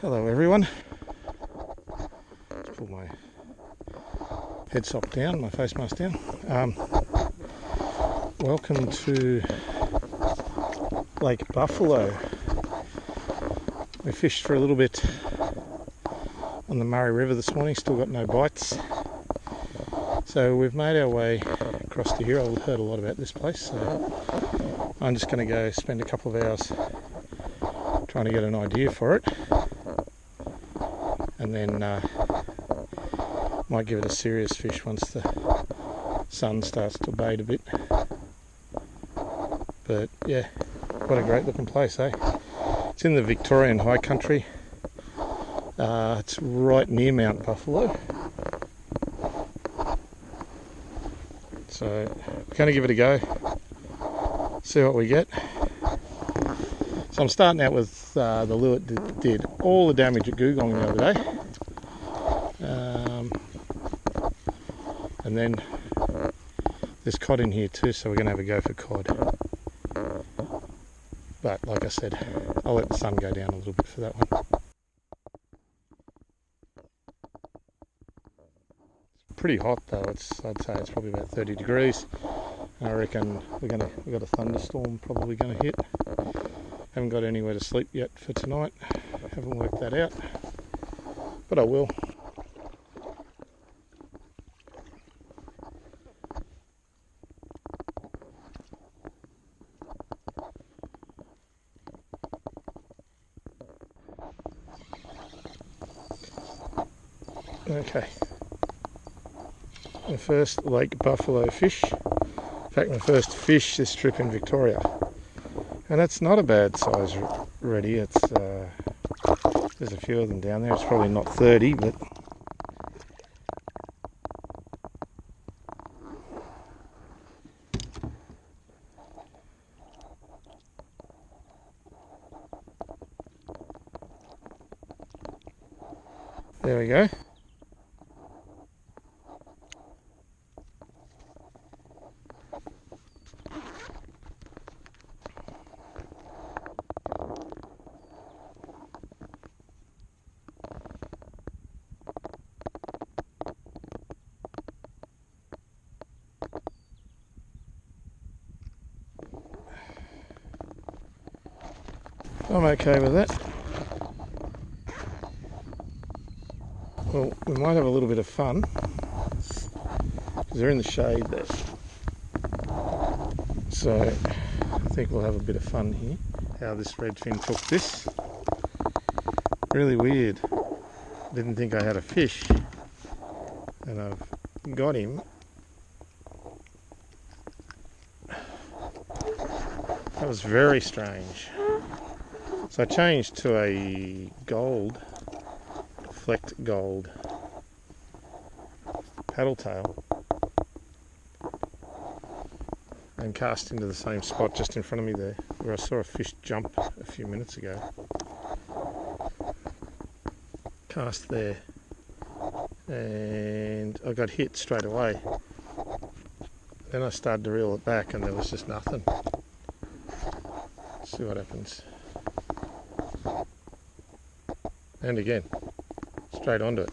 Hello everyone. Let's pull my head sock down, my face mask down. Welcome to Lake Buffalo. We fished for a little bit on the Murray River this morning, still got no bites. So we've made our way across to here. I've heard a lot about this place, so I'm just going to go spend a couple of hours trying to get an idea for it. And then might give it a serious fish once the sun starts to abate a bit. But yeah, what a great looking place, eh? It's in the Victorian high country. It's right near Mount Buffalo. So we're going to give it a go, see what we get. So I'm starting out with the lure that did all the damage at Googong the other day. And then there's cod in here too, so we're going to have a go for cod. But like I said, I'll let the sun go down a little bit for that one. It's pretty hot though. I'd say it's probably about 30 degrees. I reckon we've got a thunderstorm probably going to hit. Haven't got anywhere to sleep yet for tonight. Haven't worked that out, but I will. Okay, my first Lake Buffalo fish. In fact, my first fish this trip in Victoria. And that's not a bad size already. It's there's a few of them down there. It's probably not 30, but there we go. I'm okay with that. Well, we might have a little bit of fun because they're in the shade there. So I think we'll have a bit of fun here. How this redfin took this. Really weird. Didn't think I had a fish, and I've got him. That was very strange. So I changed to a gold, flecked gold paddle tail and cast into the same spot just in front of me there where I saw a fish jump a few minutes ago. Cast there and I got hit straight away. Then I started to reel it back and there was just nothing. See what happens. And again, straight onto it.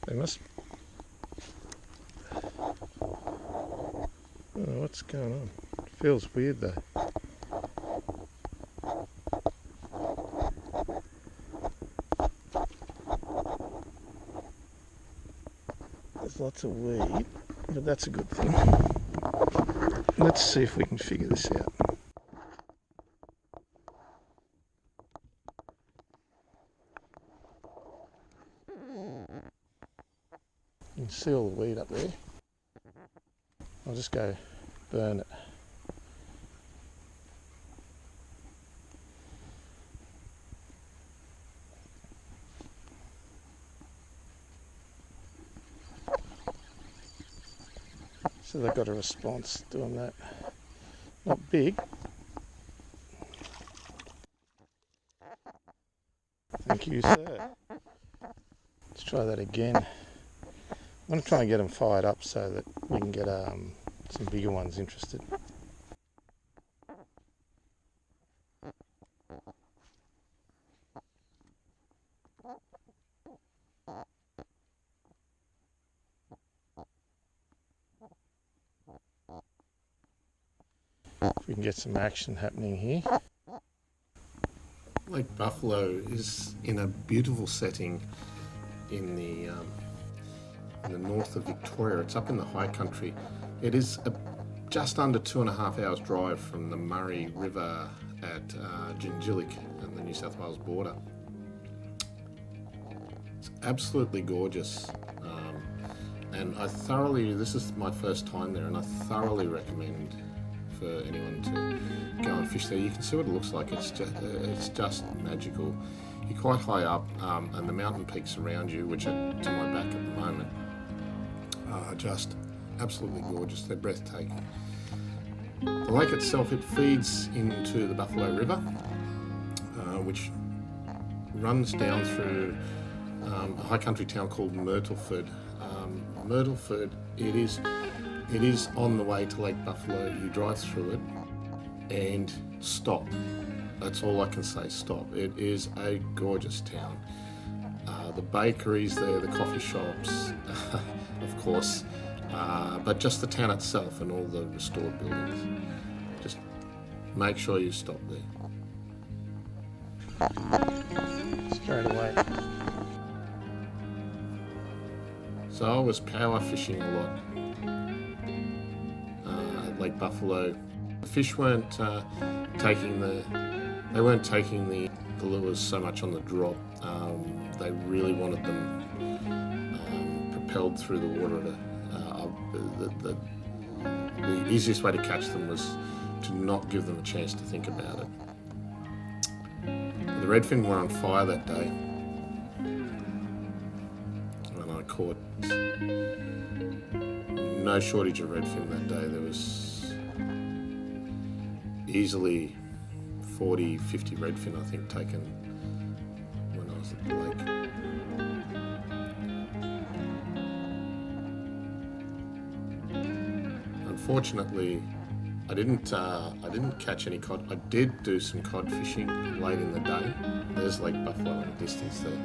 They must... Oh, what's going on? It feels weird though. There's lots of weed, but that's a good thing. Let's see if we can figure this out. You can see all the weed up there. I'll just go burn it. So they got a response doing that. Not big. Thank you, sir. Let's try that again. I'm going to try and get them fired up so that we can get some bigger ones interested. If we can get some action happening here. Lake Buffalo is in a beautiful setting in the north of Victoria. It's up in the high country. It is just under 2.5 hours drive from the Murray River at Jinjillik and the New South Wales border. It's absolutely gorgeous, and this is my first time there, and I thoroughly recommend for anyone to go and fish there. You can see what it looks like. It's just magical. You're quite high up, and the mountain peaks around you, which are to my back at the moment, are just absolutely gorgeous. They're breathtaking. The lake itself, it feeds into the Buffalo River, which runs down through a high country town called Myrtleford. Myrtleford, it is on the way to Lake Buffalo. You drive through it and stop. That's all I can say, stop. It is a gorgeous town. The bakeries there, the coffee shops, of course, but just the town itself and all the restored buildings. Just make sure you stop there. Straight away. So I was power fishing a lot at Lake Buffalo. The fish weren't taking the lures so much on the drop. They really wanted them propelled through the water. The easiest way to catch them was to not give them a chance to think about it. The redfin were on fire that day, and I caught no shortage of redfin that day. There was easily 40, 50 redfin, I think, taken when I was at the lake. Unfortunately, I didn't catch any cod. I did do some cod fishing late in the day. There's Lake Buffalo in the distance there.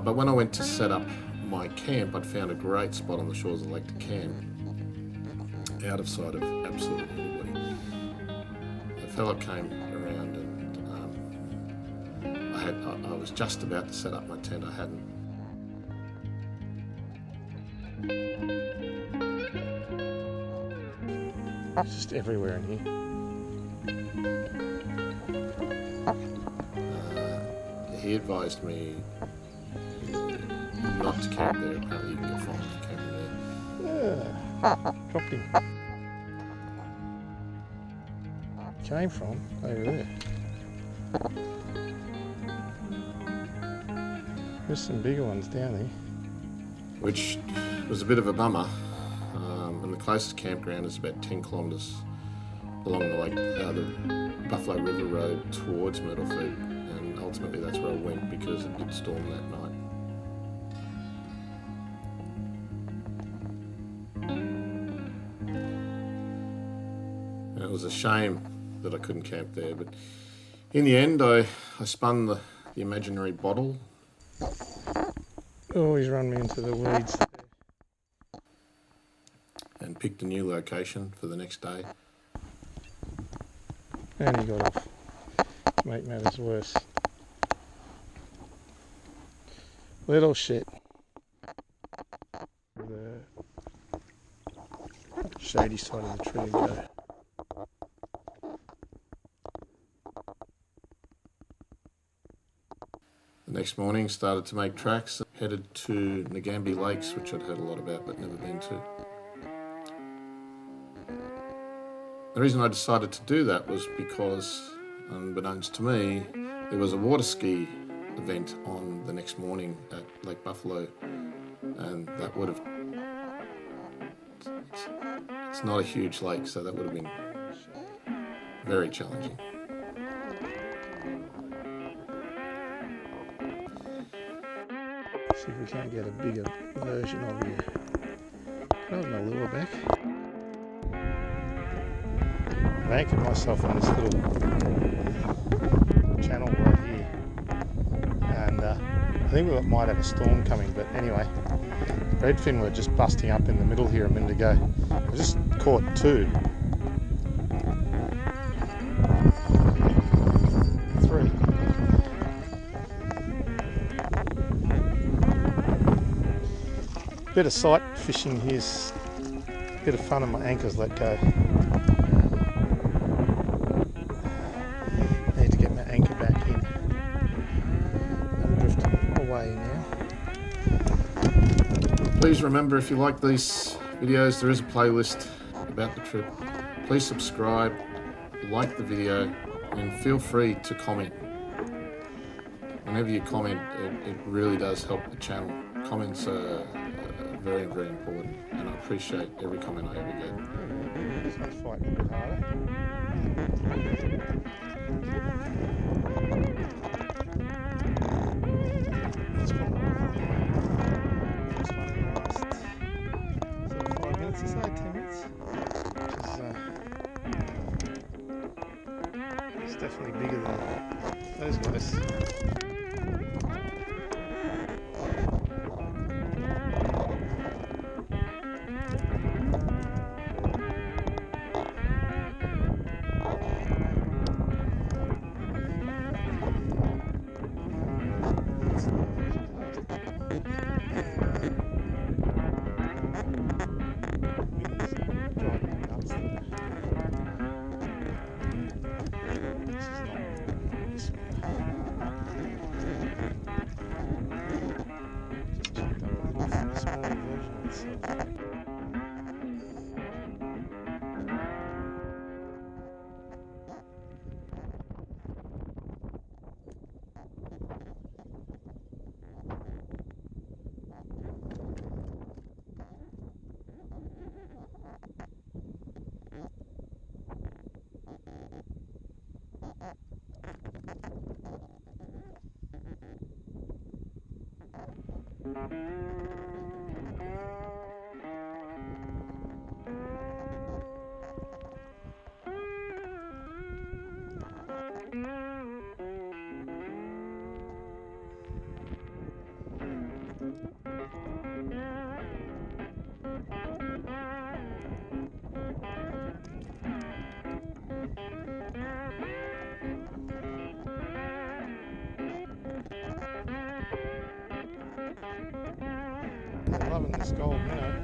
But when I went to set up my camp, I'd found a great spot on the shores of the lake to camp, out of sight of absolutely anybody. A fellow came around, and I was just about to set up my tent. I hadn't. It's just everywhere in here. He advised me not to camp there. Apparently you can get fined for camping there. Yeah. Dropped him. Came from over there. There's some bigger ones down there. Which was a bit of a bummer. And the closest campground is about 10 kilometres along the Buffalo River Road towards Myrtleford, and ultimately that's where I went because it did storm that night. And it was a shame that I couldn't camp there, but in the end I spun the imaginary bottle. Oh, he's run me into the weeds. And picked a new location for the next day. And he got off. To make matters worse. Little shit. The shady side of the tree to go. The next morning started to make tracks, headed to Nagambi Lakes, which I'd heard a lot about but never been to. The reason I decided to do that was because, unbeknownst to me, there was a water ski event on the next morning at Lake Buffalo, and that would have... It's not a huge lake, so that would have been very challenging. See if we can't get a bigger version of you. Can I have my lure back? I anchored myself on this little channel right here, and I think we might have a storm coming, but anyway, redfin were just busting up in the middle here a minute ago. I just caught two, bit of sight fishing here's a bit of fun and my anchor's let go. Need to get my anchor back in. I'm drifting away now. Please remember, if you like these videos, there is a playlist about the trip. Please subscribe, like the video, and feel free to comment. Whenever you comment, it really does help the channel. Comments are very, very important, and I appreciate every comment I ever get. This one's fighting a bit harder. That's probably first one in the last 5 minutes or so, 10 minutes. Which is it's definitely bigger than those guys. I'm loving this gold minnow.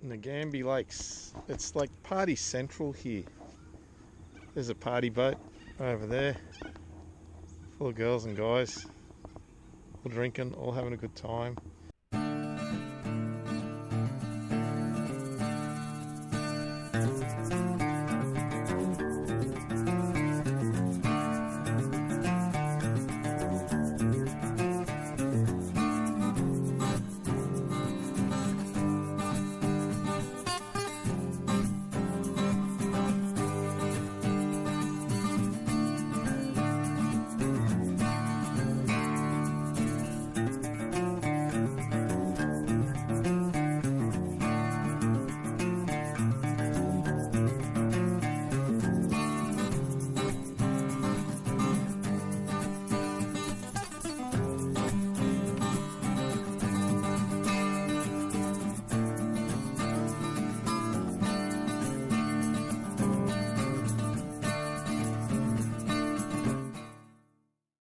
Nagambi Lakes. It's like party central here. There's a party boat over there, full of girls and guys, all drinking, all having a good time.